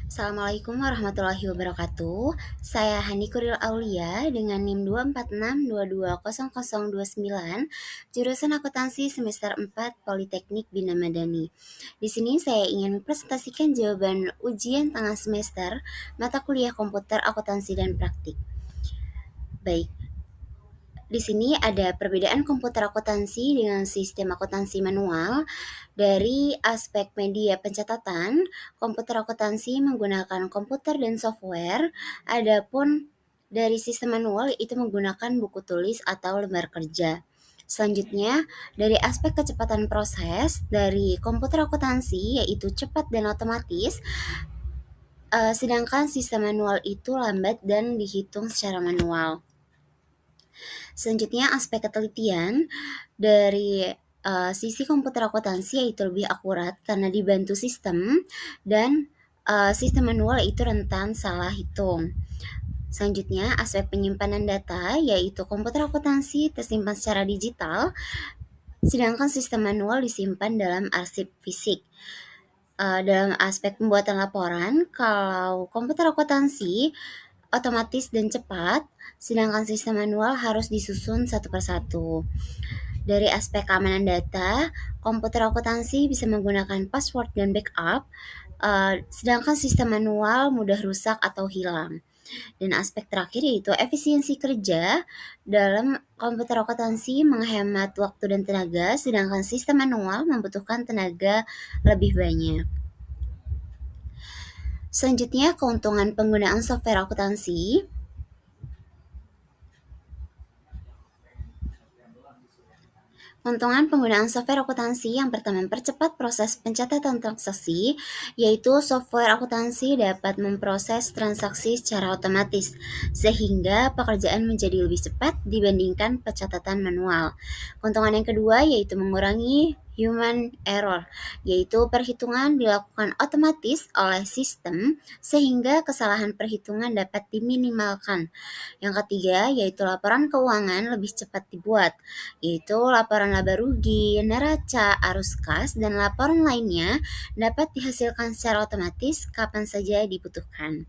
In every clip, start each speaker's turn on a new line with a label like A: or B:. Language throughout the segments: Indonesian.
A: Assalamualaikum warahmatullahi wabarakatuh. Saya Hani Kuril Aulia dengan NIM 246220029, jurusan akuntansi semester 4 Politeknik Bina Madani. Di sini saya ingin mempresentasikan jawaban ujian tengah semester mata kuliah komputer akuntansi dan praktik. Baik, di sini ada perbedaan komputer akuntansi dengan sistem akuntansi manual. Dari aspek media pencatatan, komputer akuntansi menggunakan komputer dan software, adapun dari sistem manual itu menggunakan buku tulis atau lembar kerja. Selanjutnya, dari aspek kecepatan proses, dari komputer akuntansi yaitu cepat dan otomatis, sedangkan sistem manual itu lambat dan dihitung secara manual. Selanjutnya, aspek ketelitian dari sisi komputer akuntansi yaitu lebih akurat karena dibantu sistem, dan sistem manual itu rentan salah hitung. Selanjutnya, aspek penyimpanan data yaitu komputer akuntansi tersimpan secara digital, sedangkan sistem manual disimpan dalam arsip fisik. Dalam aspek pembuatan laporan, kalau komputer akuntansi otomatis dan cepat, sedangkan sistem manual harus disusun satu persatu. Dari aspek keamanan data, komputer akuntansi bisa menggunakan password dan backup, sedangkan sistem manual mudah rusak atau hilang. Dan aspek terakhir yaitu efisiensi kerja. Dalam komputer akuntansi menghemat waktu dan tenaga, sedangkan sistem manual membutuhkan tenaga lebih banyak. Selanjutnya, keuntungan penggunaan software akuntansi. Keuntungan penggunaan software akuntansi yang pertama, mempercepat proses pencatatan transaksi, yaitu software akuntansi dapat memproses transaksi secara otomatis, sehingga pekerjaan menjadi lebih cepat dibandingkan pencatatan manual. Keuntungan yang kedua yaitu mengurangi human error, yaitu perhitungan dilakukan otomatis oleh sistem sehingga kesalahan perhitungan dapat diminimalkan. Yang ketiga yaitu laporan keuangan lebih cepat dibuat, yaitu laporan laba rugi, neraca, arus kas, dan laporan lainnya dapat dihasilkan secara otomatis kapan saja dibutuhkan.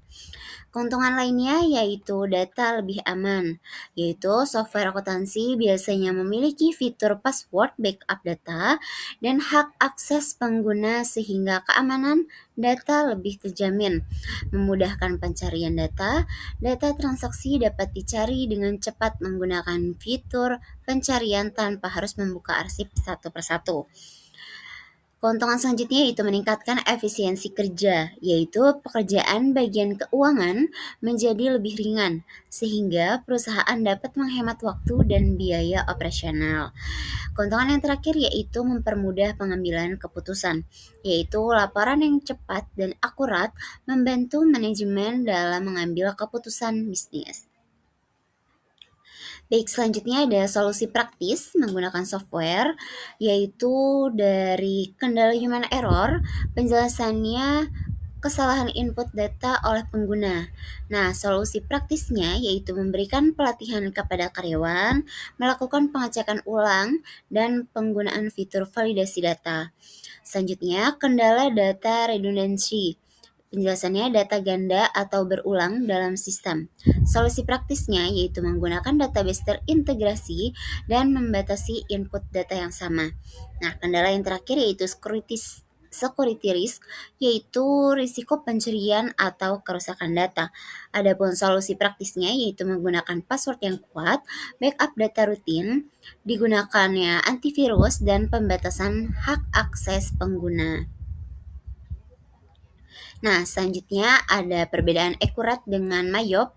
A: Keuntungan lainnya yaitu data lebih aman, yaitu software akuntansi biasanya memiliki fitur password backup data dan hak akses pengguna sehingga keamanan data lebih terjamin. Memudahkan pencarian data, data transaksi dapat dicari dengan cepat menggunakan fitur pencarian tanpa harus membuka arsip satu persatu. Keuntungan selanjutnya yaitu meningkatkan efisiensi kerja, yaitu pekerjaan bagian keuangan menjadi lebih ringan, sehingga perusahaan dapat menghemat waktu dan biaya operasional. Keuntungan yang terakhir yaitu mempermudah pengambilan keputusan, yaitu laporan yang cepat dan akurat membantu manajemen dalam mengambil keputusan bisnis. Baik, selanjutnya ada solusi praktis menggunakan software, yaitu dari kendala human error, penjelasannya kesalahan input data oleh pengguna. Nah, solusi praktisnya yaitu memberikan pelatihan kepada karyawan, melakukan pengecekan ulang, dan penggunaan fitur validasi data. Selanjutnya, kendala data redundancy. Penjelasannya data ganda atau berulang dalam sistem. Solusi praktisnya yaitu menggunakan database terintegrasi dan membatasi input data yang sama. Nah, kendala yang terakhir yaitu security risk, yaitu risiko pencurian atau kerusakan data. Adapun solusi praktisnya yaitu menggunakan password yang kuat, backup data rutin, digunakannya antivirus, dan pembatasan hak akses pengguna. Nah, selanjutnya ada perbedaan akurat dengan mayop.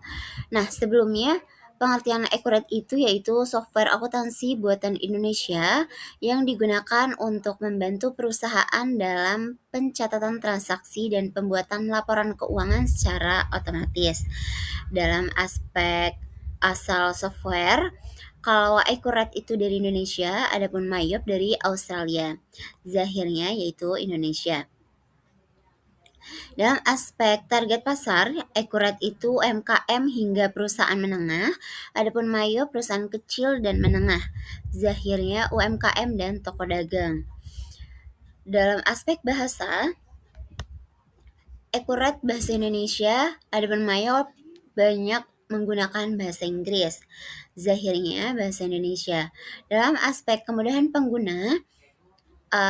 A: Nah, sebelumnya pengertian akurat itu yaitu software akuntansi buatan Indonesia yang digunakan untuk membantu perusahaan dalam pencatatan transaksi dan pembuatan laporan keuangan secara otomatis. Dalam aspek asal software, kalau akurat itu dari Indonesia, adapun mayop dari Australia. Zahirnya yaitu Indonesia. Dalam aspek target pasar, akurat itu UMKM hingga perusahaan menengah, adapun Mayo perusahaan kecil dan menengah, Zahirnya UMKM dan toko dagang. Dalam aspek bahasa, Akurat bahasa Indonesia, adapun Mayop banyak menggunakan bahasa Inggris. Zahirnya bahasa Indonesia. Dalam aspek kemudahan pengguna,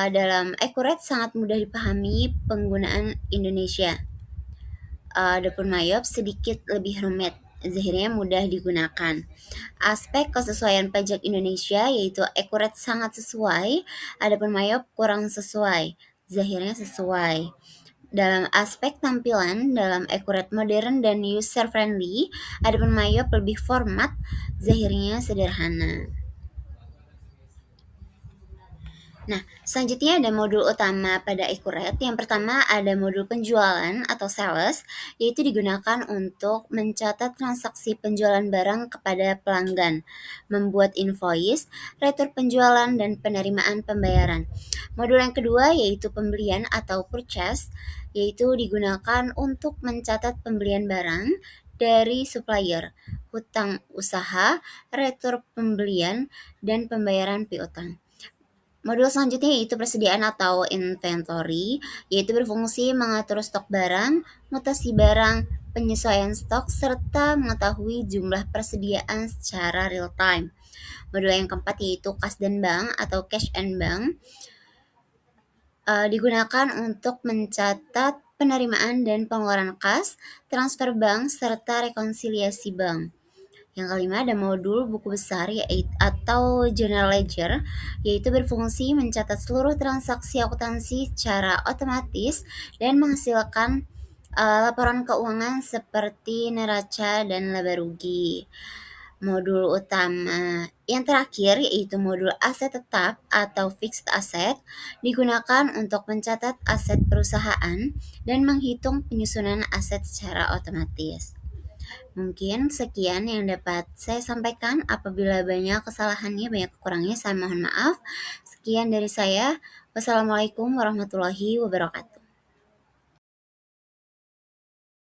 A: dalam akurat sangat mudah dipahami penggunaan Indonesia. Adapun Mayop sedikit lebih rumit. Zahirnya mudah digunakan. Aspek kesesuaian pajak Indonesia yaitu akurat sangat sesuai, adapun Mayop kurang sesuai. Zahirnya sesuai. Dalam aspek tampilan, dalam akurat modern dan user friendly, adapun Mayop lebih format, zahirnya sederhana. Nah, selanjutnya ada modul utama pada Accurate. Yang pertama ada modul penjualan atau sales, yaitu digunakan untuk mencatat transaksi penjualan barang kepada pelanggan, membuat invoice, retur penjualan, dan penerimaan pembayaran. Modul yang kedua yaitu pembelian atau purchase, yaitu digunakan untuk mencatat pembelian barang dari supplier, hutang usaha, retur pembelian, dan pembayaran piutang. Modul selanjutnya yaitu persediaan atau inventory, yaitu berfungsi mengatur stok barang, mutasi barang, penyesuaian stok, serta mengetahui jumlah persediaan secara real time. Modul yang keempat yaitu kas dan bank atau cash and bank, digunakan untuk mencatat penerimaan dan pengeluaran kas, transfer bank, serta rekonsiliasi bank. Yang kelima ada modul buku besar atau general ledger, yaitu berfungsi mencatat seluruh transaksi akuntansi secara otomatis dan menghasilkan laporan keuangan seperti neraca dan laba rugi. Modul utama yang terakhir yaitu modul aset tetap atau fixed asset, digunakan untuk mencatat aset perusahaan dan menghitung penyusunan aset secara otomatis. Mungkin sekian yang dapat saya sampaikan. Apabila banyak kesalahannya, banyak kekurangnya, saya mohon maaf. Sekian dari saya. Wassalamualaikum warahmatullahi wabarakatuh.